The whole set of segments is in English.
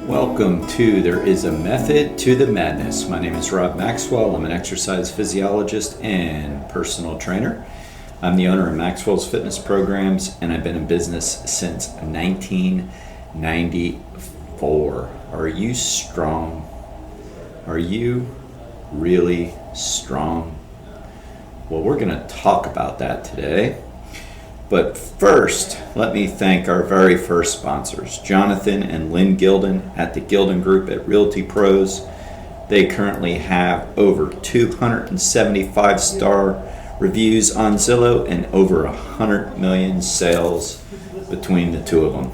Welcome to There is a Method to the Madness. My name is Rob Maxwell. I'm an exercise physiologist and personal trainer. I'm the owner of Maxwell's Fitness Programs, and I've been in business since 1994. Are you strong? Are you really strong? Well, we're going to talk about that today. But first, let me thank our very first sponsors, Jonathan and Lynn Gilden at the Gilden Group at Realty Pros. They currently have over 275-star reviews on Zillow and over 100 million sales between the two of them.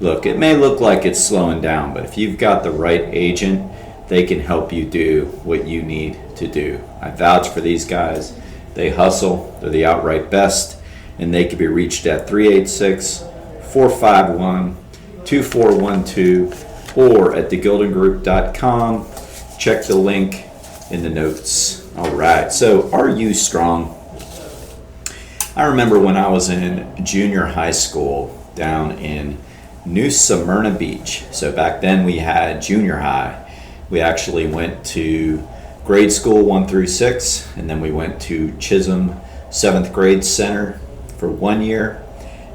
Look, it may look like it's slowing down, but if you've got the right agent, they can help you do what you need to do. I vouch for these guys. They hustle. They're the outright best. And they can be reached at 386-451-2412 or at thegildengroup.com. Check the link in the notes. All right, so are you strong? I remember when I was in junior high school down in New Smyrna Beach. So back then we had junior high. We actually went to grade school 1 through 6, and then we went to Chisholm 7th grade center for 1 year,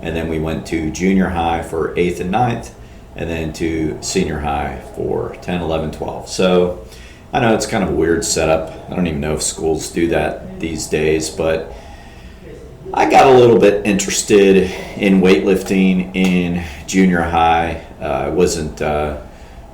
and then we went to junior high for 8th and 9th, and then to senior high for 10, 11, 12. So I know it's kind of a weird setup. I don't even know if schools do that these days, but I got a little bit interested in weightlifting in junior high. I wasn't the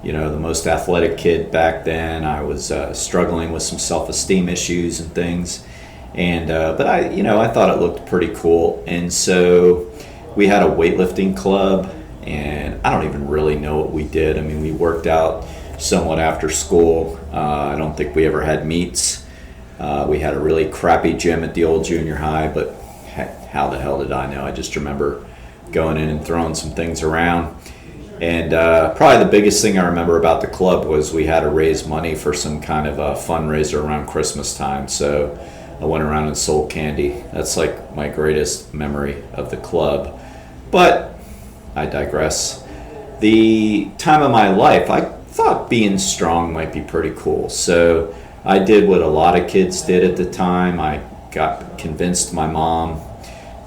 most athletic kid back then. I was struggling with some self-esteem issues and things. But I thought it looked pretty cool, and so we had a weightlifting club, and I don't even really know what we did. I mean, we worked out somewhat after school. I don't think we ever had meets. We had a really crappy gym at the old junior high, but how the hell did I know? I just remember going in and throwing some things around. And probably the biggest thing I remember about the club was we had to raise money for some kind of a fundraiser around Christmas time. So I went around and sold candy. That's like my greatest memory of the club. But I digress. The time of my life, I thought being strong might be pretty cool. So I did what a lot of kids did at the time. I convinced my mom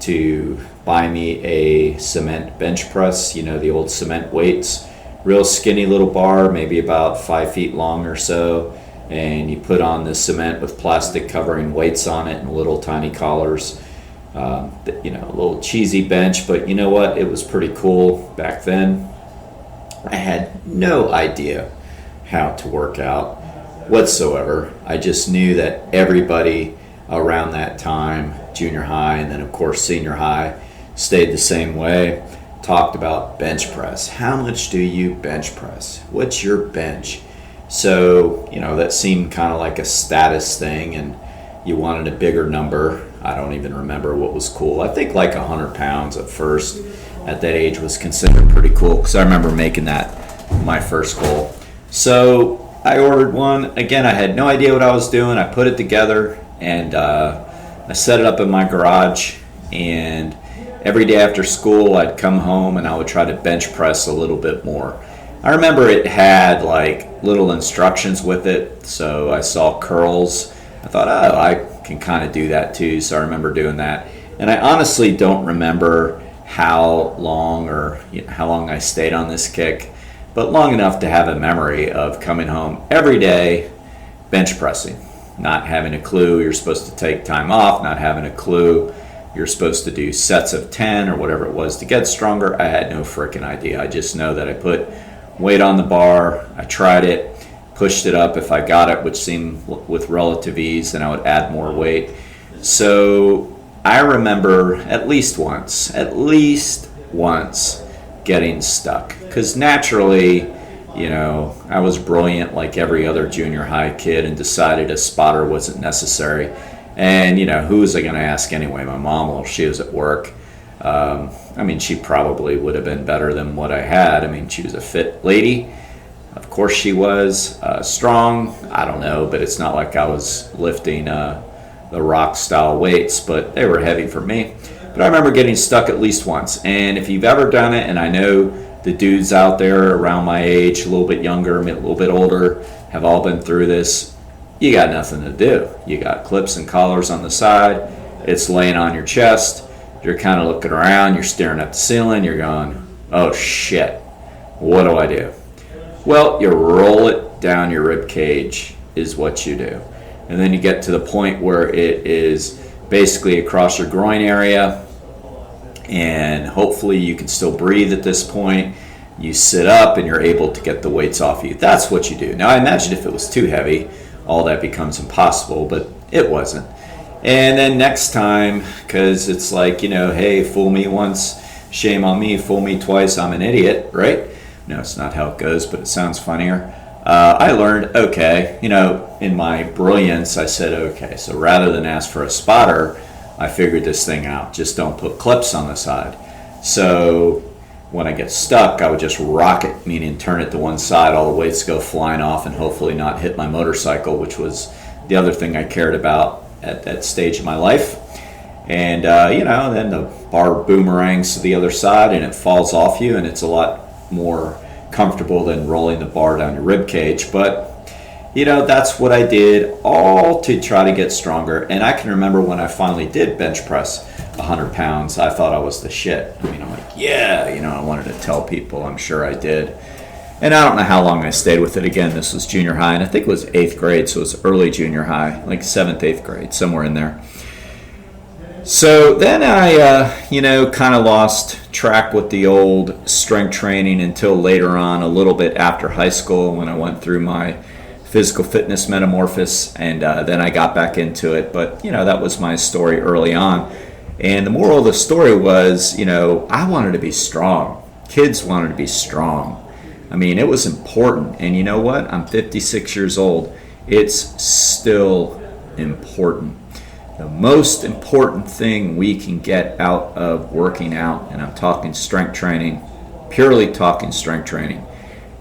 to buy me a cement bench press, the old cement weights. Real skinny little bar, maybe about 5 feet long or so. And you put on the cement with plastic covering weights on it and little tiny collars. A little cheesy bench, but you know what? It was pretty cool back then. I had no idea how to work out whatsoever. I just knew that everybody around that time, junior high and then of course senior high, stayed the same way, talked about bench press. How much do you bench press? What's your bench? So, that seemed kind of like a status thing, and you wanted a bigger number. I don't even remember what was cool. I think like 100 pounds at first at that age was considered pretty cool, because I remember making that my first goal. So I ordered one. Again, I had no idea what I was doing. I put it together, and I set it up in my garage, and every day after school I'd come home and I would try to bench press a little bit more. I remember it had like little instructions with it, so I saw curls. I thought, I can kind of do that too, so I remember doing that. And I honestly don't remember how long I stayed on this kick, but long enough to have a memory of coming home every day bench pressing, not having a clue you're supposed to take time off, not having a clue you're supposed to do sets of 10 or whatever it was to get stronger. I had no freaking idea. I just know that I put weight on the bar, I tried it, pushed it up if I got it, which seemed with relative ease, and I would add more weight. So I remember at least once getting stuck, because naturally, I was brilliant like every other junior high kid and decided a spotter wasn't necessary. And who was I going to ask anyway? My mom, while she was at work. She probably would have been better than what I had. She was a fit lady. Of course she was. Strong, I don't know, but it's not like I was lifting the rock style weights, but they were heavy for me. But I remember getting stuck at least once. And if you've ever done it, and I know the dudes out there around my age, a little bit younger, a little bit older, have all been through this. You got nothing to do. You got clips and collars on the side. It's laying on your chest. You're kind of looking around. You're staring at the ceiling. You're going, oh shit, what do I do? Well, you roll it down your rib cage is what you do. And then you get to the point where it is basically across your groin area, and hopefully you can still breathe at this point. You sit up and you're able to get the weights off you. That's what you do. Now, I imagine if it was too heavy, all that becomes impossible, but it wasn't. And then next time, because it's like, hey, fool me once, shame on me, fool me twice, I'm an idiot, right? No, it's not how it goes, but it sounds funnier. I learned, okay, in my brilliance, I said, okay, so rather than ask for a spotter, I figured this thing out. Just don't put clips on the side. So when I get stuck, I would just rock it, meaning turn it to one side, all the weights go flying off, and hopefully not hit my motorcycle, which was the other thing I cared about at that stage of my life. And, then the bar boomerangs to the other side, and it falls off you, and it's a lot more comfortable than rolling the bar down your rib cage. But that's what I did, all to try to get stronger. And I can remember when I finally did bench press 100 pounds, I thought I was the shit. I mean, I'm like, yeah, I wanted to tell people. I'm sure I did. And I don't know how long I stayed with it. Again, this was junior high, and I think it was 8th grade, so it was early junior high, like 7th, 8th grade, somewhere in there. So then I, kind of lost track with the old strength training until later on, a little bit after high school, when I went through my physical fitness metamorphosis, and then I got back into it. But, that was my story early on. And the moral of the story was, I wanted to be strong. Kids wanted to be strong. I mean, it was important. And you know what? I'm 56 years old. It's still important. The most important thing we can get out of working out, and I'm talking strength training, purely talking strength training,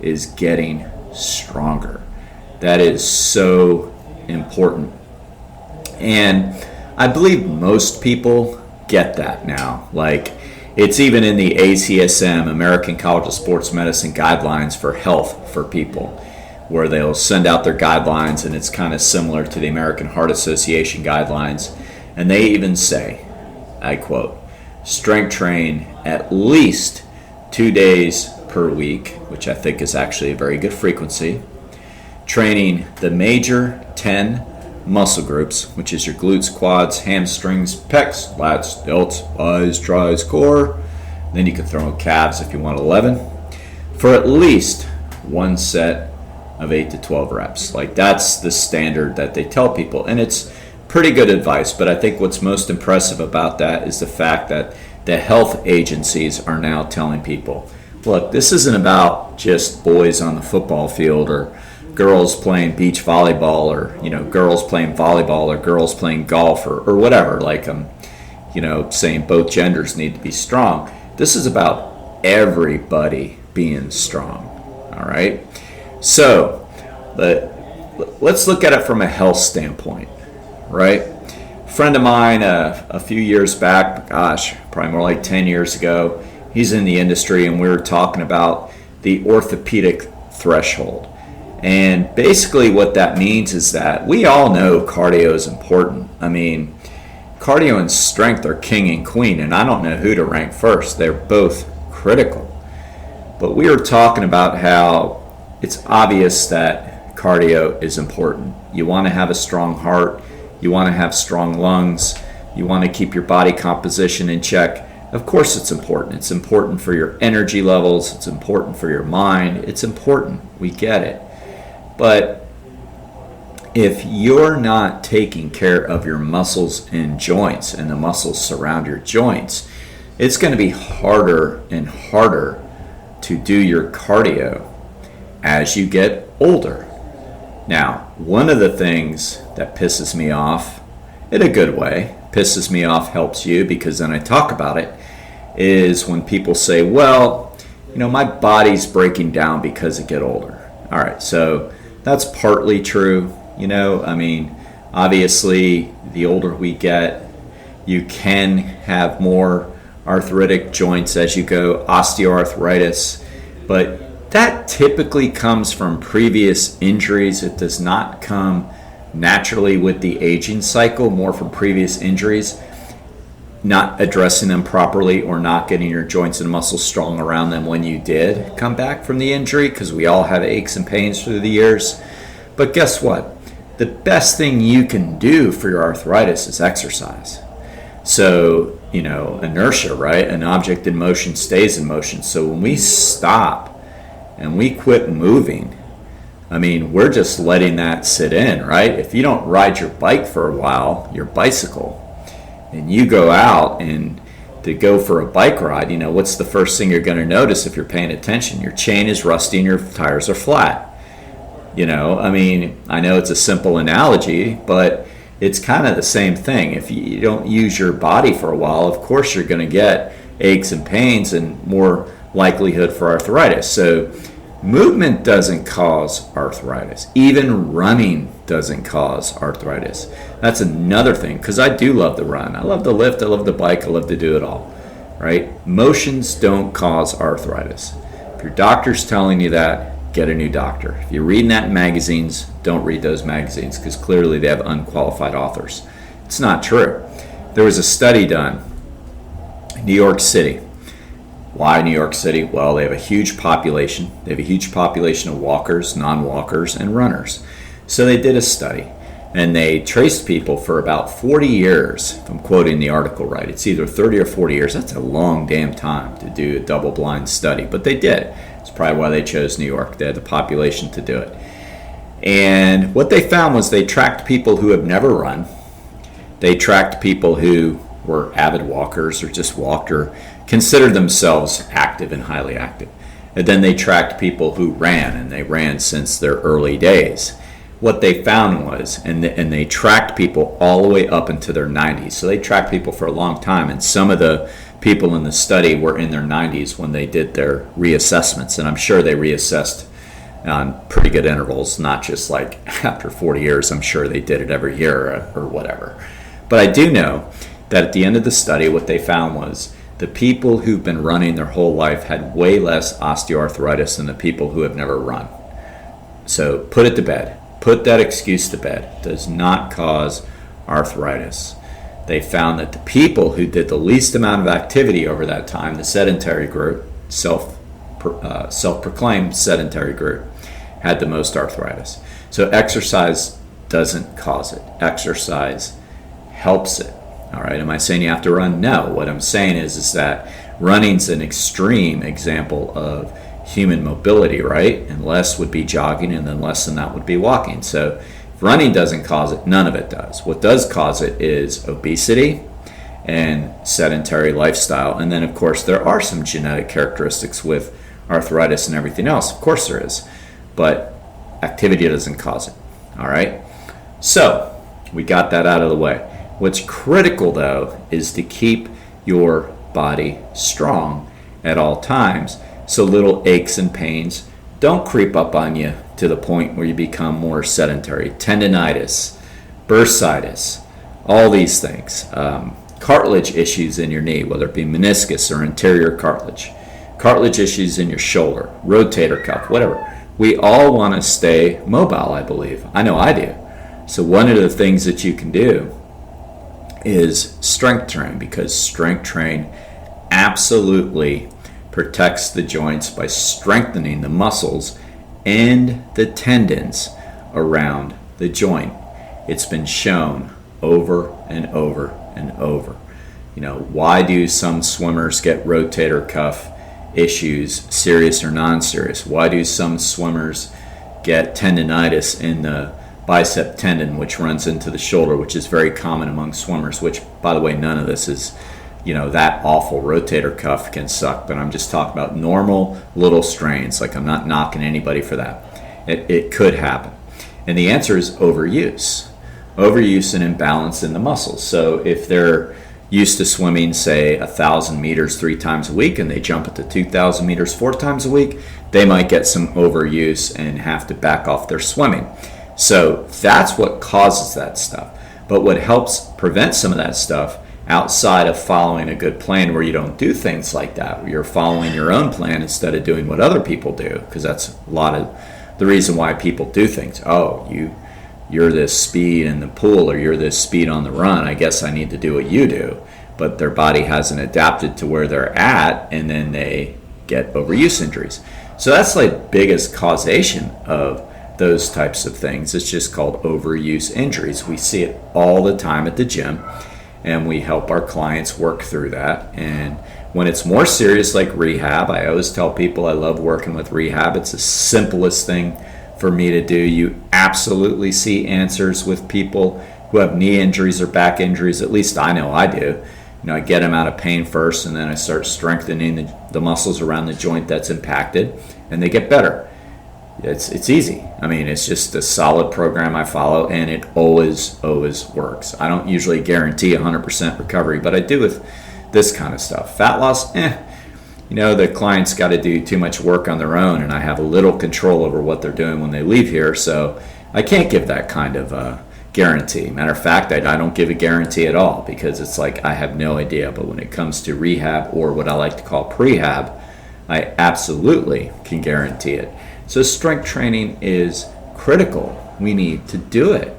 is getting stronger. That is so important. And I believe most people get that now. Like, it's even in the ACSM, American College of Sports Medicine guidelines for health for people, where they'll send out their guidelines, and it's kind of similar to the American Heart Association guidelines. And they even say, I quote, strength train at least 2 days per week, which I think is actually a very good frequency. Training the major 10 muscle groups, which is your glutes, quads, hamstrings, pecs, lats, delts, bis, tris, core. Then you can throw in calves if you want 11, for at least one set of 8 to 12 reps. Like, that's the standard that they tell people, and it's pretty good advice. But I think what's most impressive about that is the fact that the health agencies are now telling people, look, this isn't about just boys on the football field, or girls playing beach volleyball, or girls playing volleyball, or girls playing golf, or whatever. Like, saying both genders need to be strong. This is about everybody being strong. All right. So, let's look at it from a health standpoint, right? A friend of mine a few years back, probably more like 10 years ago, he's in the industry, and we were talking about the orthopedic threshold. And basically what that means is that we all know cardio is important. I mean, cardio and strength are king and queen, and I don't know who to rank first. They're both critical. But we were talking about how it's obvious that cardio is important. You want to have a strong heart. You want to have strong lungs. You want to keep your body composition in check. Of course it's important. It's important for your energy levels. It's important for your mind. It's important. We get it. But if you're not taking care of your muscles and joints, and the muscles surround your joints, it's going to be harder and harder to do your cardio as you get older. Now, one of the things that pisses me off, in a good way, pisses me off, helps you, because then I talk about it, is when people say, well, my body's breaking down because I get older. All right, so that's partly true. Obviously, the older we get, you can have more arthritic joints as you go, osteoarthritis. But that typically comes from previous injuries. It does not come naturally with the aging cycle, more from previous injuries, not addressing them properly or not getting your joints and muscles strong around them when you did come back from the injury, because we all have aches and pains through the years. But guess what? The best thing you can do for your arthritis is exercise. So, inertia, right? An object in motion stays in motion. So when we stop and we quit moving, we're just letting that sit in, right? If you don't ride your bike for a while, your bicycle, and you go out and to go for a bike ride, what's the first thing you're going to notice if you're paying attention? Your chain is rusty and your tires are flat. I know it's a simple analogy, but it's kind of the same thing. If you don't use your body for a while, of course you're going to get aches and pains and more likelihood for arthritis. So movement doesn't cause arthritis. Even running doesn't cause arthritis. That's another thing, because I do love to run. I love to lift, I love to bike, I love to do it all, right? Motions don't cause arthritis. If your doctor's telling you that, get a new doctor. If you're reading that in magazines, don't read those magazines, because clearly they have unqualified authors. It's not true. There was a study done in New York City. Why New York City? Well, they have a huge population. They have a huge population of walkers, non-walkers, and runners. So they did a study, and they traced people for about 40 years, if I'm quoting the article right. It's either 30 or 40 years. That's a long damn time to do a double-blind study, but they did. It's probably why they chose New York. They had the population to do it. And what they found was they tracked people who have never run. They tracked people who were avid walkers or just walked or considered themselves active and highly active. And then they tracked people who ran, and they ran since their early days. What they found was, and they tracked people all the way up into their 90s. So they tracked people for a long time, and some of the people in the study were in their 90s when they did their reassessments. And I'm sure they reassessed on pretty good intervals, not just like after 40 years. I'm sure they did it every year or whatever. But I do know that at the end of the study, what they found was the people who've been running their whole life had way less osteoarthritis than the people who have never run. So put it to bed. Put that excuse to bed. It does not cause arthritis. They found that the people who did the least amount of activity over that time, the sedentary group, self-proclaimed sedentary group, had the most arthritis. So exercise doesn't cause it. Exercise helps it. All right, am I saying you have to run? No. What I'm saying is that running's an extreme example of human mobility, right? And less would be jogging, and then less than that would be walking. So if running doesn't cause it, none of it does. What does cause it is obesity and sedentary lifestyle. And then, of course, there are some genetic characteristics with arthritis and everything else. Of course there is. But activity doesn't cause it. All right? So we got that out of the way. What's critical, though, is to keep your body strong at all times so little aches and pains don't creep up on you to the point where you become more sedentary. Tendinitis, bursitis, all these things. Cartilage issues in your knee, whether it be meniscus or anterior cartilage. Cartilage issues in your shoulder, rotator cuff, whatever. We all want to stay mobile, I believe. I know I do. So one of the things that you can do is strength train, because strength train absolutely protects the joints by strengthening the muscles and the tendons around the joint. It's been shown over and over and over. Why do some swimmers get rotator cuff issues, serious or non-serious? Why do some swimmers get tendinitis in the bicep tendon, which runs into the shoulder, which is very common among swimmers, which, by the way, none of this is, that awful. Rotator cuff can suck, but I'm just talking about normal little strains. Like, I'm not knocking anybody for that. It could happen. And the answer is overuse. Overuse and imbalance in the muscles. So if they're used to swimming, say, 1,000 meters 3 times a week, and they jump it to 2,000 meters 4 times a week, they might get some overuse and have to back off their swimming. So that's what causes that stuff. But what helps prevent some of that stuff outside of following a good plan where you don't do things like that. You're following your own plan instead of doing what other people do, because that's a lot of the reason why people do things. Oh, you're this speed in the pool, or you're this speed on the run. I guess I need to do what you do. But their body hasn't adapted to where they're at, and then they get overuse injuries. So that's like biggest causation of those types of things. It's just called overuse injuries. We see it all the time at the gym, and we help our clients work through that. And when it's more serious, like rehab, I always tell people I love working with rehab. It's the simplest thing for me to do. You absolutely see answers with people who have knee injuries or back injuries. At least I know I do. I get them out of pain first, and then I start strengthening the muscles around the joint that's impacted, and they get better. It's easy. I mean, it's just a solid program I follow, and it always works. I don't usually guarantee 100% recovery, but I do with this kind of stuff. Fat loss, the client's got to do too much work on their own, and I have a little control over what they're doing when they leave here, so I can't give that kind of guarantee. Matter of fact, I don't give a guarantee at all, because it's like I have no idea. But when it comes to rehab, or what I like to call prehab, I absolutely can guarantee it. So strength training is critical. We need to do it.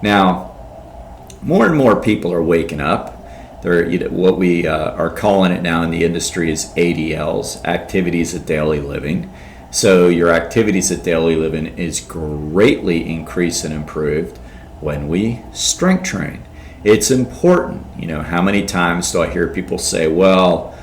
Now, more and more people are waking up. What we are calling it now in the industry is ADLs, activities of daily living. So your activities of daily living is greatly increased and improved when we strength train. It's important. How many times do I hear people say, well,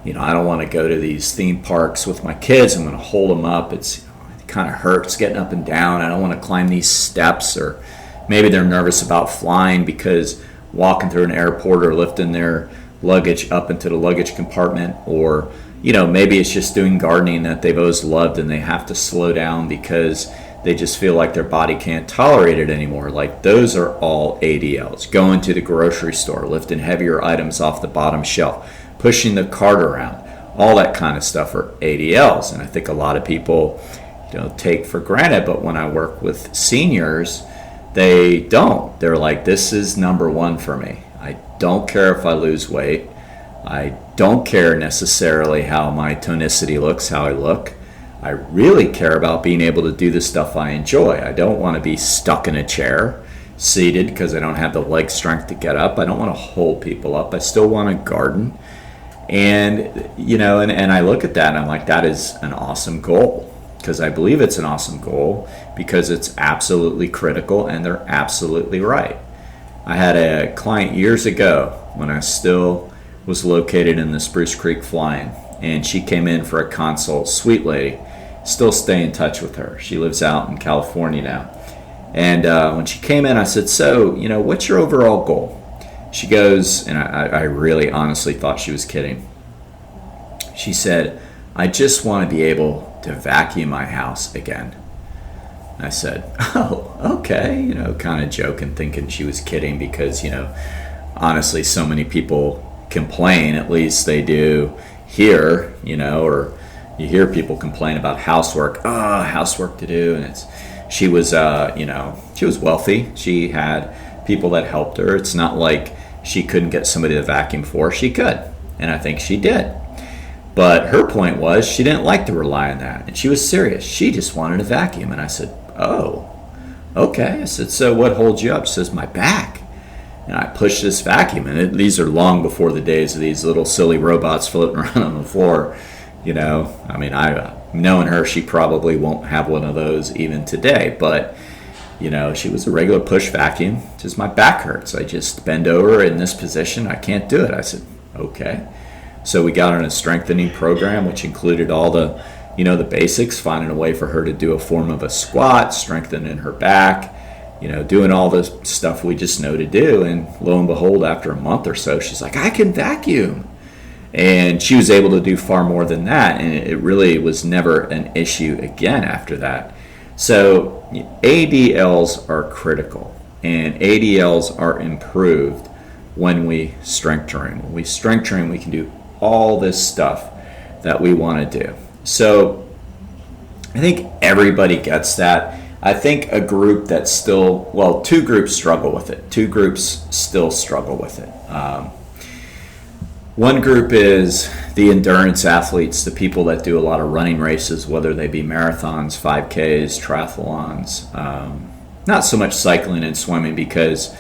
I don't want to go to these theme parks with my kids. I'm going to hold them up. It kind of hurts getting up and down. I don't want to climb these steps. Or maybe they're nervous about flying because walking through an airport, or lifting their luggage up into the luggage compartment, or maybe it's just doing gardening that they've always loved, and they have to slow down because they just feel like their body can't tolerate it anymore. Like, those are all ADLs. Going to the grocery store, lifting heavier items off the bottom shelf, pushing the cart around, all that kind of stuff are ADLs. And I think a lot of people take for granted, but when I work with seniors, they don't. They're like, this is number one for me. I don't care if I lose weight. I don't care necessarily how my tonicity looks, how I look. I really care about being able to do the stuff I enjoy. I don't want to be stuck in a chair, seated, because I don't have the leg strength to get up. I don't want to hold people up. I still want to garden. And, and I look at that and I'm like, that is an awesome goal. Because I believe it's an awesome goal, because it's absolutely critical, and they're absolutely right. I had a client years ago when I still was located in the Spruce Creek Flying, and she came in for a consult. Sweet lady. Still stay in touch with her. She lives out in California now. And when she came in, I said, so, what's your overall goal? She goes, and I really honestly thought she was kidding. She said, I just want to be able to vacuum my house again. I said, oh, okay, kind of joking, thinking she was kidding, because, honestly, so many people complain, at least they do here, or you hear people complain about housework, housework to do. And she was wealthy. She had people that helped her. It's not like she couldn't get somebody to vacuum for her. She could, and I think she did. But her point was she didn't like to rely on that, and she was serious. She just wanted a vacuum. And I said, oh, okay. I said, so what holds you up? She says, my back. And I pushed this vacuum, and these are long before the days of these little silly robots floating around on the floor. I mean, knowing her, she probably won't have one of those even today. But, she was a regular push vacuum. Just my back hurts. I just bend over in this position. I can't do it. I said, okay. So we got on a strengthening program, which included all the, the basics, finding a way for her to do a form of a squat, strengthening her back, doing all the stuff we just know to do. And lo and behold, after a month or so, she's like, I can vacuum. And she was able to do far more than that. And it really was never an issue again after that. So ADLs are critical, and ADLs are improved when we strength train. When we strength train, we can do all this stuff that we want to do. So I think everybody gets that. I think a group that still, two groups struggle with it. Two groups still struggle with it. One group is the endurance athletes, the people that do a lot of running races, whether they be marathons, 5Ks, triathlons, not so much cycling and swimming because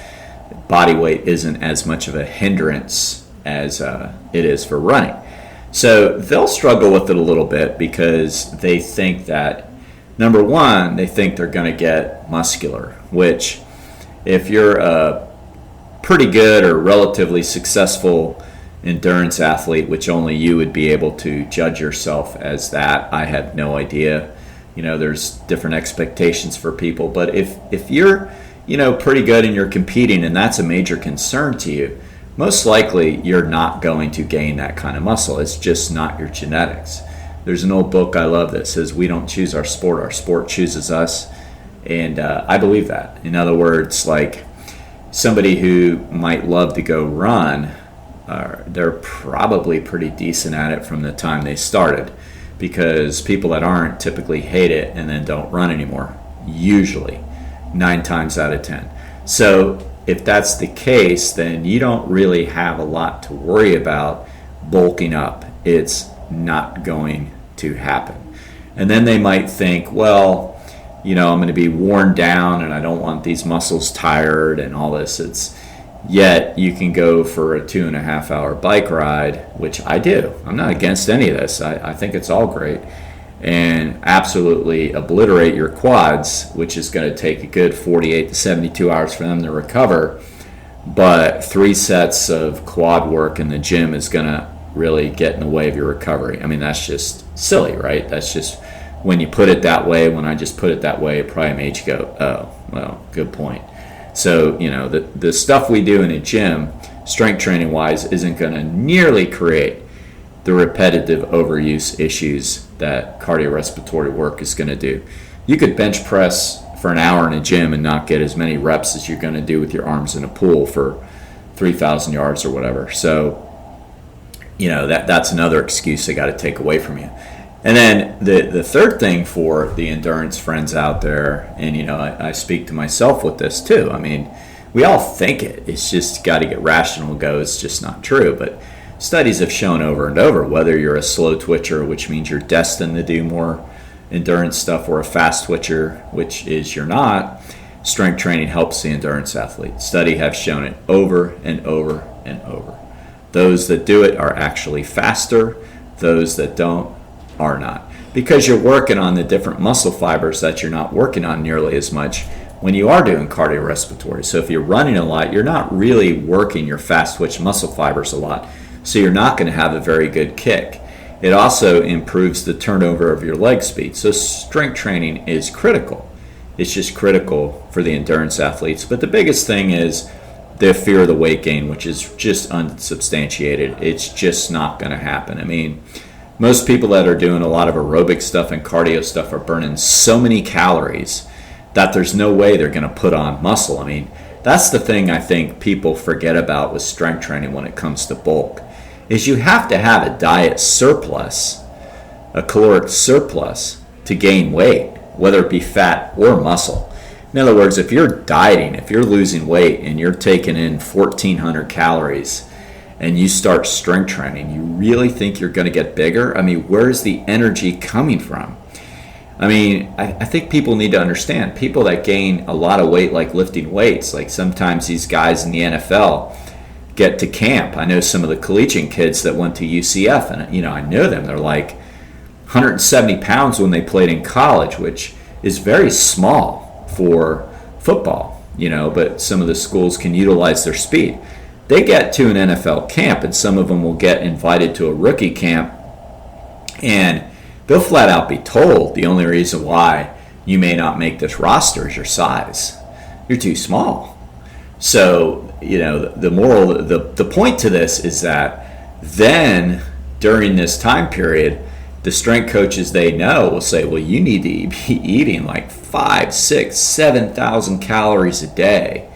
body weight isn't as much of a hindrance as it is for running. So they'll struggle with it a little bit because they think that, number one, they think they're going to get muscular, which if you're a pretty good or relatively successful endurance athlete, which only you would be able to judge yourself as that, I have no idea. There's different expectations for people, but if you're pretty good and you're competing and that's a major concern to you, most likely you're not going to gain that kind of muscle. It's just not your genetics. There's an old book I love that says we don't choose our sport chooses us. And I believe that. In other words, like somebody who might love to go run, they're probably pretty decent at it from the time they started, because people that aren't typically hate it and then don't run anymore, usually 9 times out of 10. So if that's the case, then you don't really have a lot to worry about bulking up. It's not going to happen. And then they might think, well, I'm going to be worn down and I don't want these muscles tired and all this. Yet you can go for a 2.5 hour bike ride, which I do. I'm not against any of this. I think it's all great. And absolutely obliterate your quads, which is going to take a good 48 to 72 hours for them to recover. But 3 sets of quad work in the gym is going to really get in the way of your recovery. I mean, that's just silly, right? That's just, when you put it that way, when I just put it that way, it probably made you go, oh, well, good point. So, the stuff we do in a gym, strength training wise, isn't going to nearly create the repetitive overuse issues that cardiorespiratory work is going to do. You could bench press for an hour in a gym and not get as many reps as you're going to do with your arms in a pool for 3,000 yards or whatever. So, that's another excuse they got to take away from you. And then the third thing for the endurance friends out there, and I speak to myself with this too. I mean, we all think it. It's just got to get rational and go, it's just not true. But studies have shown over and over, whether you're a slow twitcher, which means you're destined to do more endurance stuff, or a fast twitcher, which is you're not, strength training helps the endurance athlete. Studies have shown it over and over and over. Those that do it are actually faster. Those that don't are not. Because you're working on the different muscle fibers that you're not working on nearly as much when you are doing cardiorespiratory. So if you're running a lot, you're not really working your fast twitch muscle fibers a lot. So you're not going to have a very good kick. It also improves the turnover of your leg speed. So strength training is critical. It's just critical for the endurance athletes. But the biggest thing is the fear of the weight gain, which is just unsubstantiated. It's just not going to happen. I mean, most people that are doing a lot of aerobic stuff and cardio stuff are burning so many calories that there's no way they're going to put on muscle. I mean, that's the thing I think people forget about with strength training when it comes to bulk, is you have to have a diet surplus, a caloric surplus, to gain weight, whether it be fat or muscle. In other words, if you're dieting, if you're losing weight and you're taking in 1,400 calories and you start strength training, you really think you're going to get bigger? I mean, where's the energy coming from? I mean, I think people need to understand, people that gain a lot of weight, like lifting weights, like sometimes these guys in the NFL get to camp. I know some of the collegiate kids that went to UCF, and I know them. They're like 170 pounds when they played in college, which is very small for football, but some of the schools can utilize their speed. They get to an NFL camp, and some of them will get invited to a rookie camp, and they'll flat out be told the only reason why you may not make this roster is your size. You're too small. So, the point to this is that then during this time period, the strength coaches they know will say, well, you need to be eating like 5, 6, 7,000 calories a day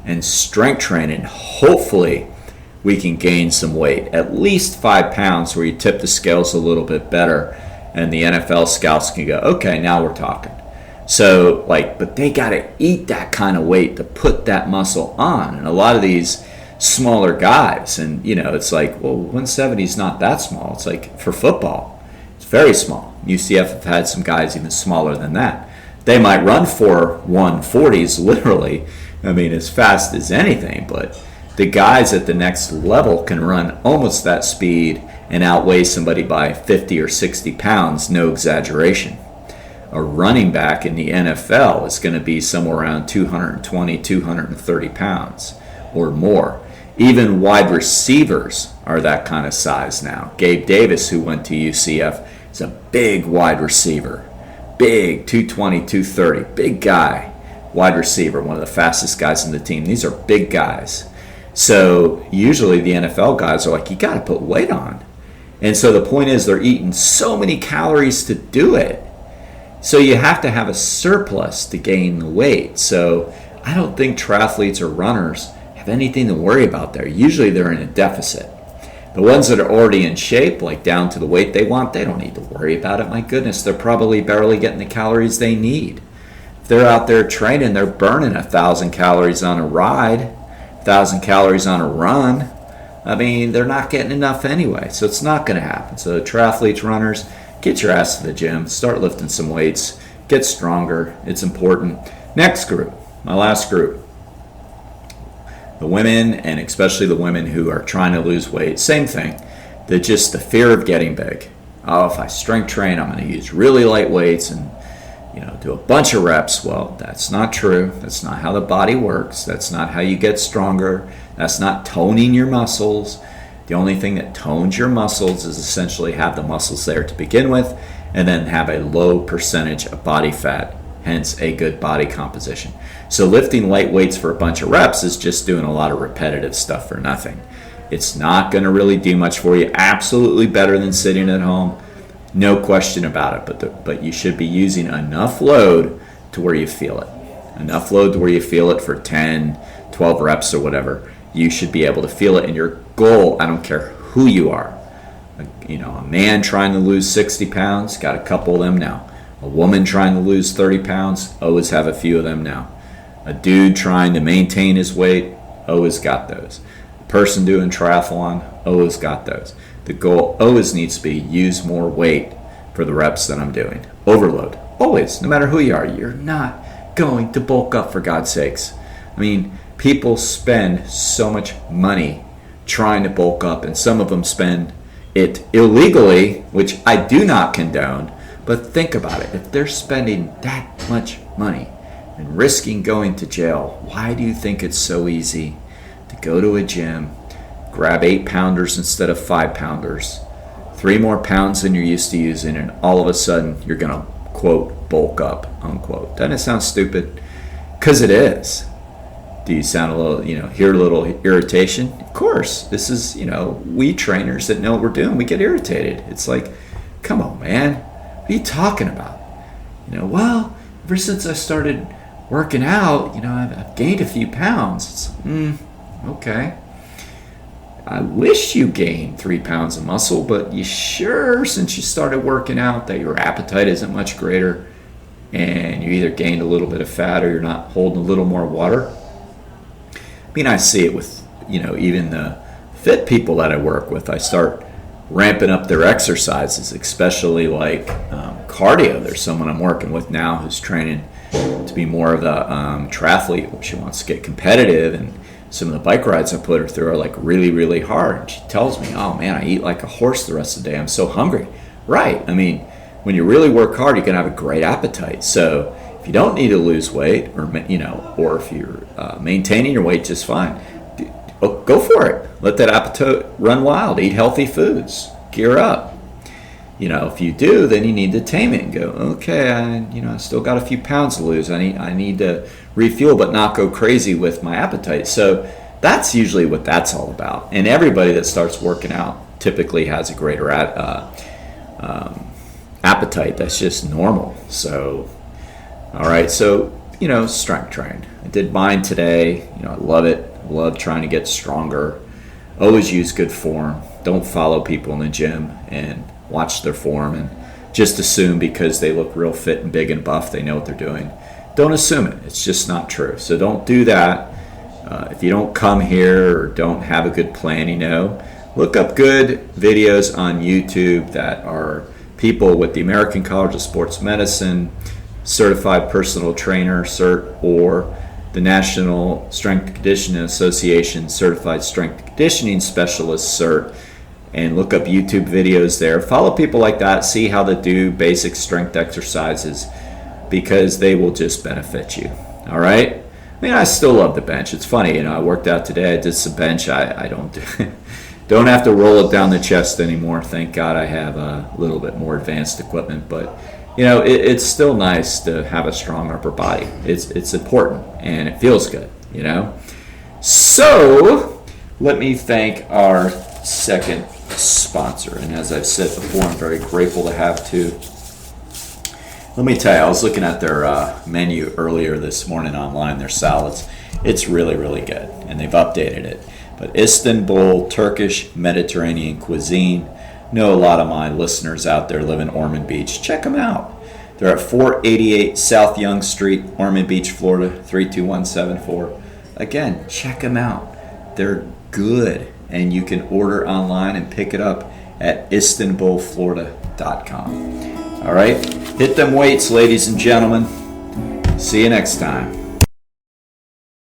and strength training. Hopefully we can gain some weight, at least 5 pounds, where you tip the scales a little bit better, and the NFL scouts can go, okay, now we're talking. So, but they got to eat that kind of weight to put that muscle on. And a lot of these smaller guys. And, it's like, well, 170 is not that small. It's like for football, it's very small. UCF have had some guys even smaller than that. They might run for 140s, literally, as fast as anything, but the guys at the next level can run almost that speed and outweigh somebody by 50 or 60 pounds, no exaggeration. A running back in the NFL is going to be somewhere around 220, 230 pounds or more. Even wide receivers are that kind of size now. Gabe Davis, who went to UCF, is a big wide receiver. Big, 220, 230, big guy. Wide receiver, one of the fastest guys on the team. These are big guys. So usually the NFL guys are like, you got to put weight on. And so the point is they're eating so many calories to do it. So you have to have a surplus to gain the weight. So I don't think triathletes or runners have anything to worry about there. Usually they're in a deficit. The ones that are already in shape, like down to the weight they want, they don't need to worry about it. My goodness, they're probably barely getting the calories they need. If they're out there training, they're burning 1,000 calories on a ride, 1,000 calories on a run. They're not getting enough anyway, so it's not going to happen. So triathletes, runners, get your ass to the gym, start lifting some weights, get stronger. It's important. Next group, my last group. The women, and especially the women who are trying to lose weight, same thing. Just the fear of getting big. Oh, if I strength train, I'm going to use really light weights and do a bunch of reps. Well, that's not true. That's not how the body works. That's not how you get stronger. That's not toning your muscles. The only thing that tones your muscles is essentially have the muscles there to begin with and then have a low percentage of body fat, hence a good body composition. So lifting light weights for a bunch of reps is just doing a lot of repetitive stuff for nothing. It's not going to really do much for you. Absolutely better than sitting at home. No question about it. But you should be using enough load to where you feel it. Enough load to where you feel it for 10, 12 reps or whatever. You should be able to feel it. And your goal, I don't care who you are. A man trying to lose 60 pounds, got a couple of them now. A woman trying to lose 30 pounds, always have a few of them now. A dude trying to maintain his weight, always got those. A person doing triathlon, always got those. The goal always needs to be use more weight for the reps that I'm doing. Overload, always, no matter who you are. You're not going to bulk up, for God's sakes. People spend so much money trying to bulk up, and some of them spend it illegally, which I do not condone. But think about it. If they're spending that much money and risking going to jail, why do you think it's so easy to go to a gym, grab 8-pounders instead of 5-pounders, 3 more pounds than you're used to using, and all of a sudden you're going to, quote, bulk up, unquote? Doesn't it sound stupid? Because it is. Do you sound a little, hear a little irritation? Of course. This is, we trainers that know what we're doing, we get irritated. It's like, come on, man. What are you talking about? Well, ever since I started working out, I've gained a few pounds. It's, okay. I wish you gained 3 pounds of muscle, but you sure, since you started working out, that your appetite isn't much greater and you either gained a little bit of fat or you're not holding a little more water? I see it with, even the fit people that I work with. I start ramping up their exercises, especially like cardio. There's someone I'm working with now who's training to be more of the triathlete. She wants to get competitive, and some of the bike rides I put her through are like really, really hard. And she tells me, oh man, I eat like a horse the rest of the day. I'm so hungry. Right. When you really work hard, you can have a great appetite. So if you don't need to lose weight, or if you're maintaining your weight just fine, go for it. Let that appetite run wild. Eat healthy foods. Gear up. If you do, then you need to tame it and go, okay, I still got a few pounds to lose. I need to refuel, but not go crazy with my appetite. So that's usually what that's all about. And everybody that starts working out typically has a greater appetite. That's just normal. So, all right. So, strength train. I did mine today. I love it. I love trying to get stronger. Always use good form. Don't follow people in the gym and watch their form and just assume because they look real fit and big and buff they know what they're doing. Don't assume it. It's just not true. So don't do that. If you don't come here or don't have a good plan, look up good videos on YouTube that are people with the American College of Sports Medicine, Certified Personal Trainer cert, or the National Strength and Conditioning Association Certified Strength and Conditioning Specialist cert, and look up YouTube videos there. Follow people like that, see how they do basic strength exercises, because they will just benefit you. All right? I mean, I still love the bench. It's funny, I worked out today. I did some bench. I don't have to roll it down the chest anymore. Thank God I have a little bit more advanced equipment. But it's still nice to have a strong upper body. It's important and it feels good. So let me thank our second sponsor, and as I've said before, I'm very grateful to have two. Let me tell you, I was looking at their menu earlier this morning online, their salads. It's really, really good, and they've updated it. But Istanbul Turkish Mediterranean cuisine. I know a lot of my listeners out there live in Ormond Beach. Check them out. They're at 488 South Young Street, Ormond Beach, Florida, 32174. Again, check them out. They're good, and you can order online and pick it up at istanbulflorida.com. All right, hit them weights, ladies and gentlemen. See you next time.